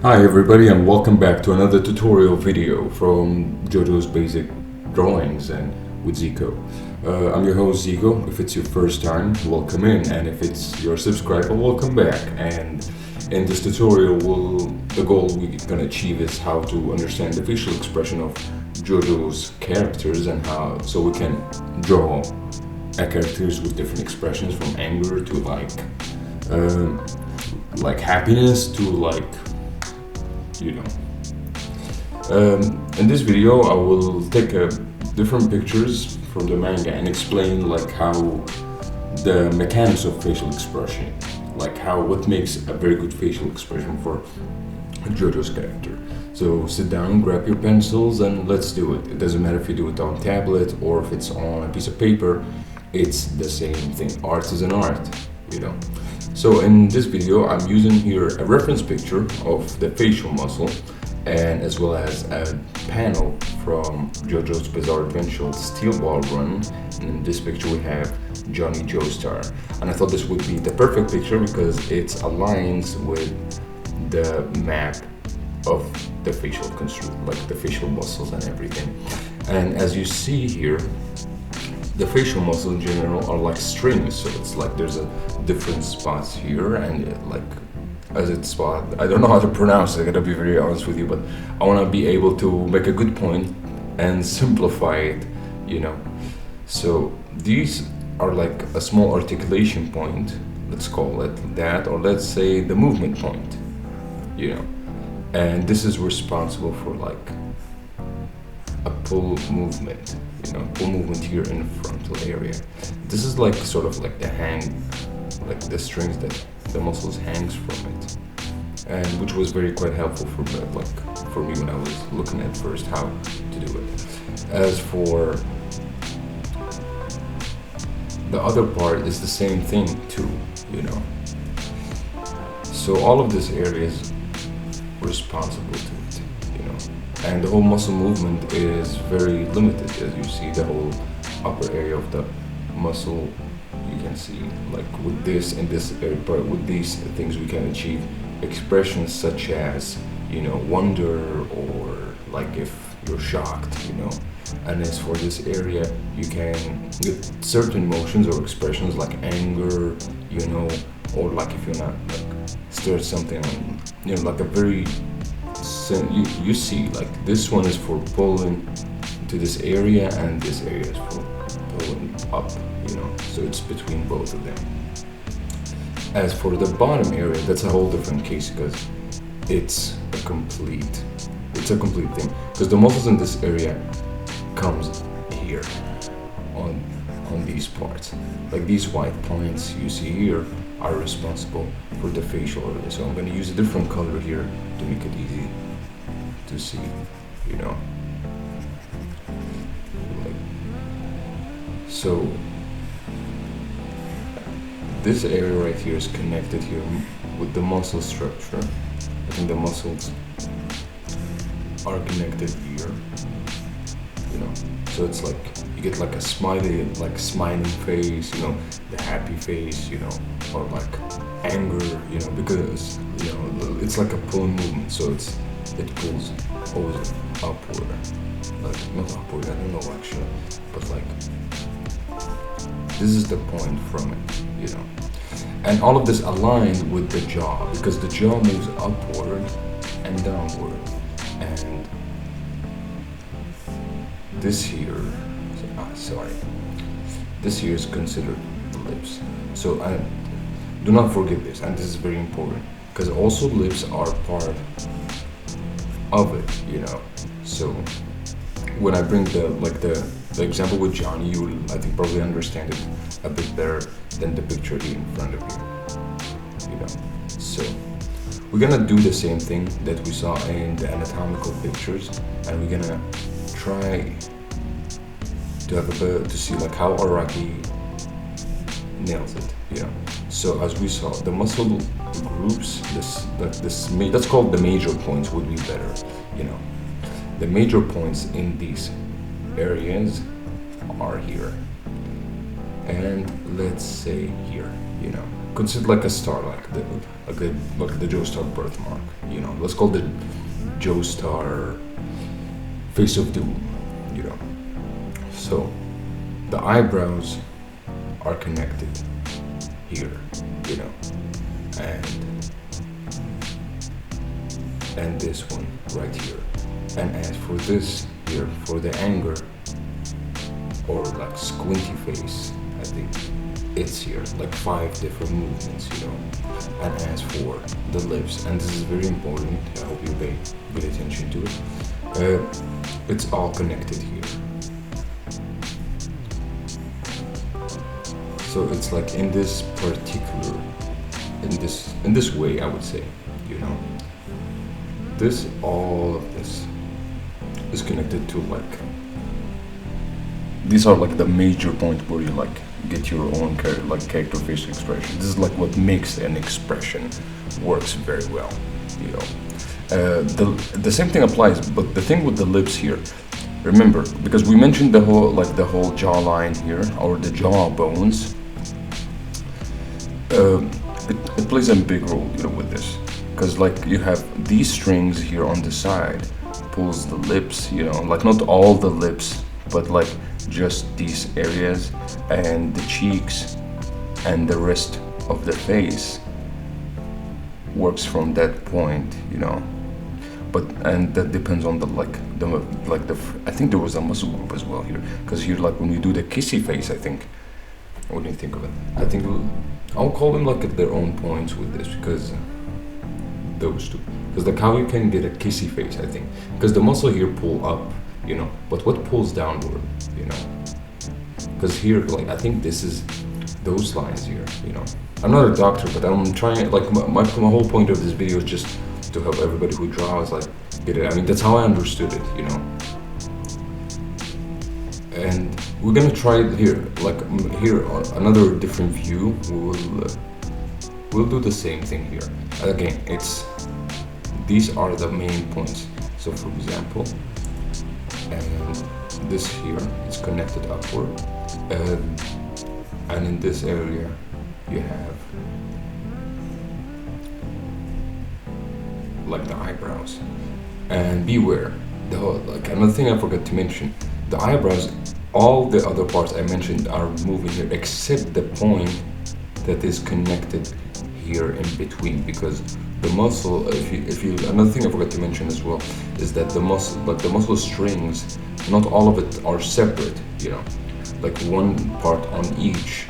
Hi everybody and welcome back to another tutorial video from Jojo's Basic Drawings and with Zico. I'm your host Zico. If it's your first time, welcome in, and if it's your subscriber, welcome back. And in this tutorial, the goal we're gonna achieve is how to understand the facial expression of Jojo's characters and how so we can draw characters with different expressions from anger to happiness to in this video I will take different pictures from the manga and explain how the mechanics of facial expression, what makes a very good facial expression for Jojo's character. So sit down, grab your pencils, and let's do it. It doesn't matter if you do it on tablet or if it's on a piece of paper, it's the same thing. Art is an art, So in this video, I'm using here a reference picture of the facial muscle and as well as a panel from JoJo's Bizarre Adventure Steel Ball Run. And in this picture we have Johnny Joestar. And I thought this would be the perfect picture because it aligns with the map of the facial construct, the facial muscles and everything. And as you see here, the facial muscles in general are like strings, so it's there's a different spots here, and as it's spot, I don't know how to pronounce it, I gotta be very honest with you, but I want to be able to make a good point and simplify it, So these are like a small articulation point, let's call it that, or let's say the movement point, and this is responsible for a pull movement, pull movement here in the frontal area. This is sort of the hang, the strings that the muscles hangs from it, and which was quite helpful for me, for me when I was looking at first how to do it. As for the other part is the same thing too, So all of this area is responsible to it, and the whole muscle movement is very limited. As you see, the whole upper area of the muscle, you can see with this and this area, but with these things we can achieve expressions such as wonder, or if you're shocked, and as for this area you can get certain motions or expressions like anger, or if you're not stirred something, a very you see this one is for pulling to this area and this area is for pulling up, so it's between both of them. As for the bottom area, that's a whole different case because it's a complete thing, because the muscles in this area comes here on these parts, these white points you see here are responsible for the facial area. So I'm going to use a different color here to make it easy to see, So this area right here is connected here with the muscle structure. I think the muscles are connected here, so it's you get a smiley, smiling face, the happy face, or anger, because it's a pull movement, so it pulls always upward, not upward, I don't know actually, but this is the point from it, and all of this aligned with the jaw, because the jaw moves upward and downward, and this here, this here is considered the lips. So do not forget this, and this is very important, because also lips are part of it, So when I bring the example with Johnny, you will, I think, probably understand it a bit better than the picture here in front of you, So we're gonna do the same thing that we saw in the anatomical pictures, and we're gonna try to have to see how Araki nails it, So as we saw, the muscle groups, that's called the major points would be better, The major points in these areas are here, and let's say here, consider like a star, like the Joestar birthmark. You know, let's call the Joestar face of doom. You know, so the eyebrows are connected here. You know, and this one right here. And as for this here, for the anger or like squinty face, I think it's here, like 5 different movements, you know. And as for the lips, and this is very important, I hope you pay good attention to it, it's all connected here. So it's like in this particular, in this way, I would say, you know. All of this is connected to like, these are like the major point where you like get your own character facial expression. This is like what makes an expression works very well, you know. The same thing applies, but the thing with the lips here, remember, because we mentioned the whole jawline here, or the jaw bones, it plays a big role, you know, with this. Because like you have these strings here on the side, pulls the lips, you know, like not all the lips, but like just these areas, and the cheeks and the rest of the face works from that point, you know. But and that depends on the I think there was a muscle group as well here, because here like when we do the kissy face, I think, what do you think of it? I think I'll call them like at their own points with this, because those two, because the cow you can get a kissy face, I think, because the muscle here pull up, you know, but what pulls downward, you know, because here like I think this is those lines here, you know. I'm not a doctor, but I'm trying, like my whole point of this video is just to help everybody who draws like get it. I mean, that's how I understood it, you know. And we're gonna try it here, like here another different view. We'll do the same thing here. Again, these are the main points. So for example, and this here is connected upward, and in this area you have like the eyebrows. And beware, like another thing I forgot to mention, the eyebrows, all the other parts I mentioned are moving here except the point that is connected here in between, because the muscle, if you another thing I forgot to mention as well is that the muscle strings, not all of it are separate, you know, like one part on each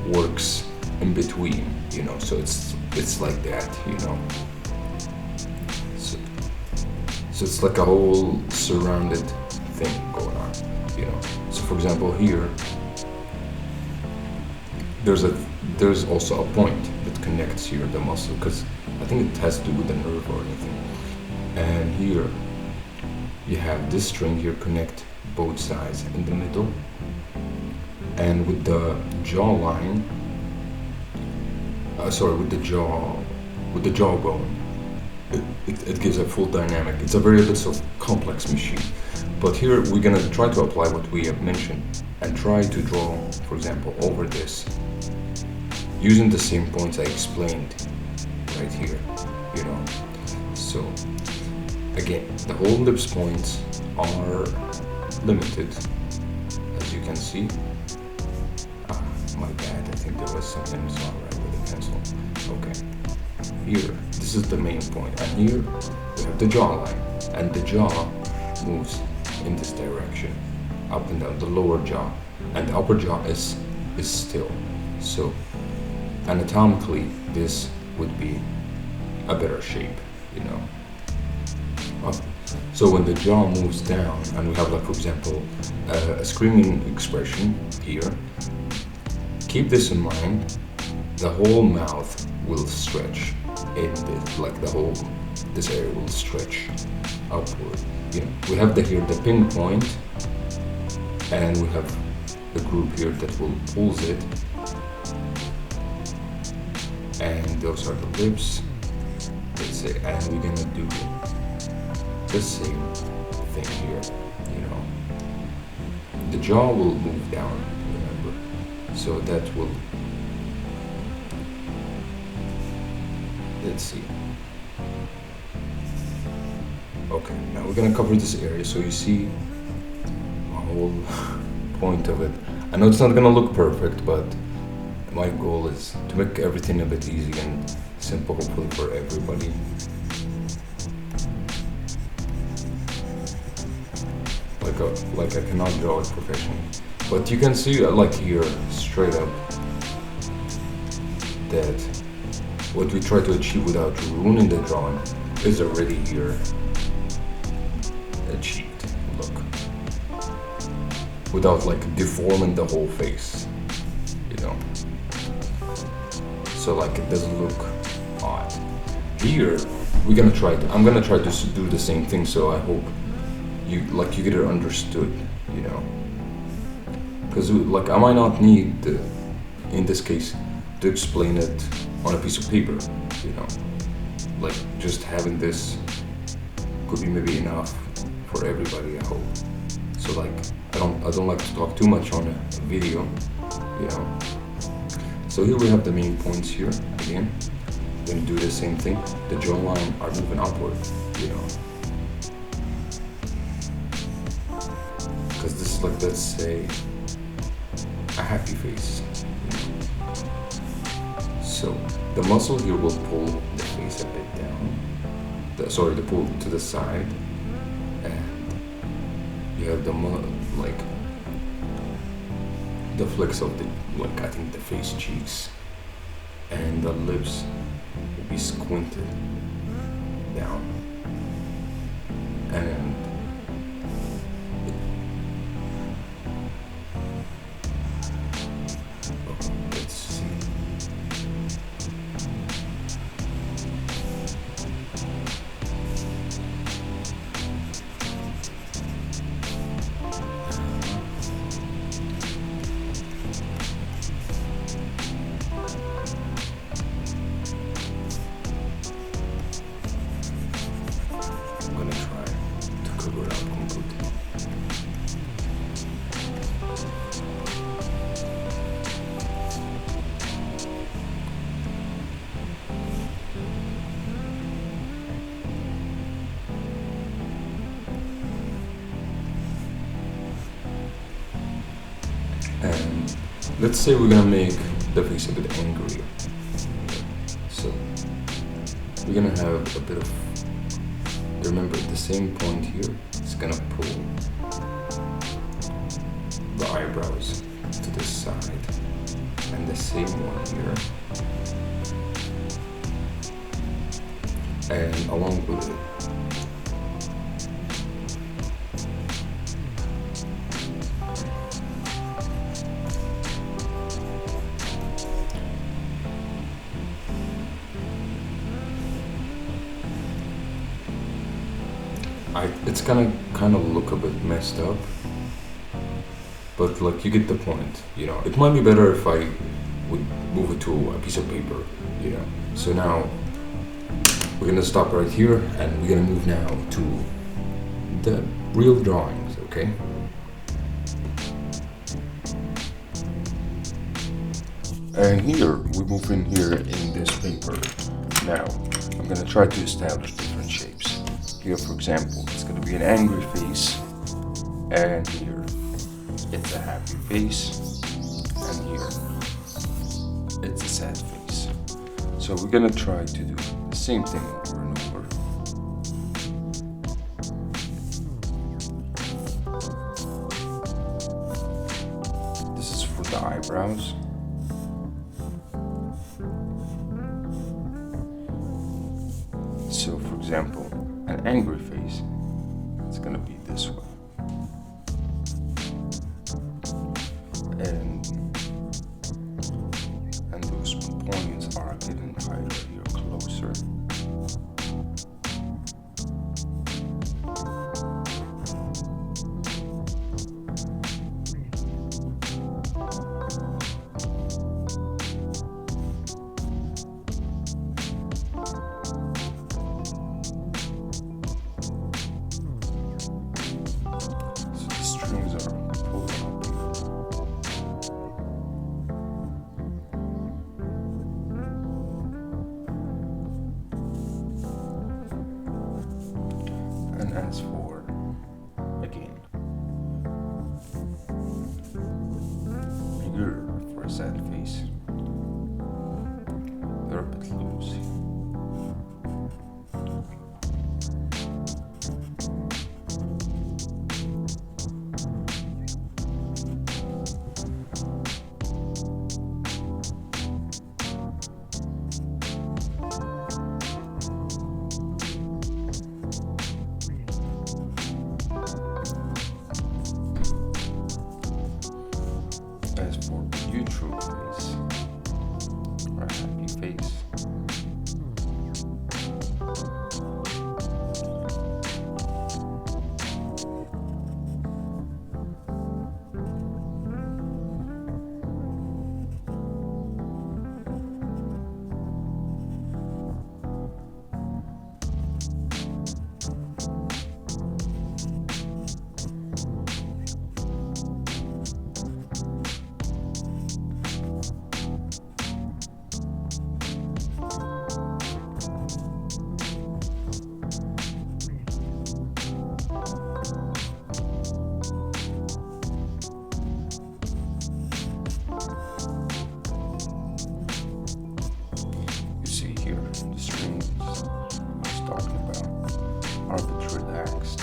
works in between, you know, so it's like that, you know. So it's like a whole surrounded thing going on, you know. So for example here, there's also a point that connects here the muscle, because I think it has to do with the nerve or anything. And here you have this string here connect both sides in the middle, and with the jawline, with the jawbone, it gives a full dynamic. It's a very bit of complex machine. But here we're gonna try to apply what we have mentioned and try to draw, for example, over this, using the same points I explained right here, you know. So again, the whole lips points are limited, as you can see. My bad, I think there was something wrong right with the pencil. Okay, here, this is the main point, and here we have the jawline, and the jaw moves in this direction, up and down, the lower jaw, and the upper jaw is still. So anatomically, this would be a better shape, you know. So when the jaw moves down, and we have, like, for example, a screaming expression here, keep this in mind, the whole mouth will stretch in this, like this area will stretch upward. You know, we have here the pinpoint, and we have the group here that will pulls it, and those are the lips. Let's say, and we're gonna do the same thing here. You know, the jaw will move down, remember, so that will Let's see. Okay, now we're gonna cover this area so you see the whole point of it. I know it's not gonna look perfect, but my goal is to make everything a bit easy and simple, hopefully for everybody. Like I cannot draw it professionally, but you can see like here straight up that what we try to achieve without ruining the drawing is already here achieved. Look, without like deforming the whole face, you know. So like it doesn't look odd. Here I'm gonna try to do the same thing. So I hope you get it understood, you know. Because like I might not need in this case to explain it on a piece of paper, you know. Like just having this could be maybe enough for everybody, I hope. So like I don't like to talk too much on a video, you know. So here we have the main points here again. We're gonna do the same thing. The jawline are moving upward, you know. Because this is like, let's say, a happy face. So the muscle here will pull the face a bit down. The pull to the side, and you have the the flex of the I think the face cheeks, and the lips will be squinted down, and let's see. I'm gonna try to cover it up completely. And let's say we're gonna make the face a bit angrier. So we're gonna have a bit of, remember the same point here, it's gonna pull the eyebrows to this side, and the same one here, and along with it it's gonna kind of look a bit messed up, but like you get the point, you know. It might be better if I would move it to a piece of paper, you know. So now we're gonna stop right here, and we're gonna move now to the real drawings, okay? And here we move in here in this paper. Now I'm gonna try to establish different shapes. Here, for example, it's going to be an angry face, and here it's a happy face, and here it's a sad face. So we're going to try to do the same thing over and over. This is for the eyebrows. So, for example, an angry face, it's gonna be this way. And those points are getting higher here, closer. as for, again, figure for a sad face, they're a bit loose. As for neutral face, or a happy face, the strings I was talking about are a bit relaxed.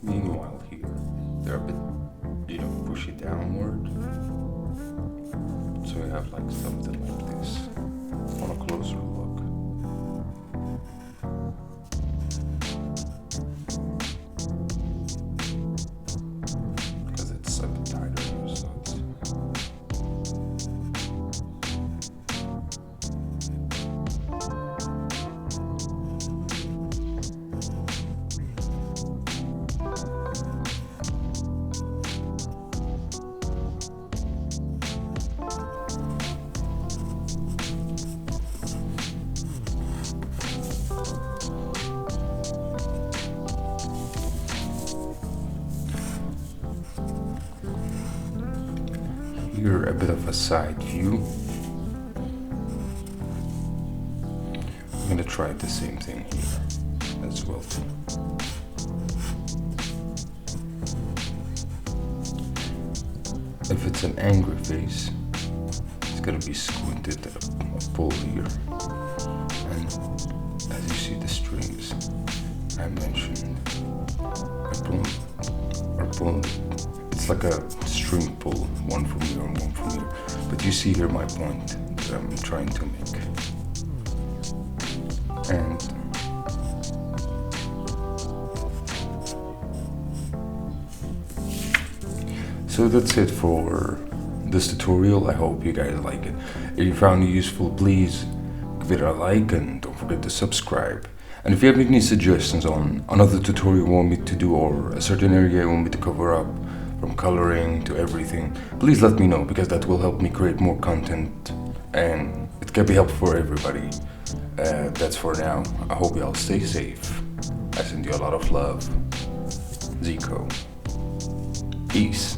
Meanwhile here, they're a bit, pushy downward. So you have like something like this on a closer look. Here a bit of a side view. I'm gonna try the same thing here as well too. If it's an angry face, it's gonna be squinted a pull here. And as you see the strings I mentioned are pulling. It's like a string pull, one from here and one from here. But you see here my point that I'm trying to make. And so that's it for this tutorial. I hope you guys like it. If you found it useful, please give it a like and don't forget to subscribe. And if you have any suggestions on another tutorial you want me to do, or a certain area you want me to cover up, from coloring to everything, please let me know, because that will help me create more content and it can be helpful for everybody. That's for now. I hope you all stay safe. I send you a lot of love. Zico. Peace.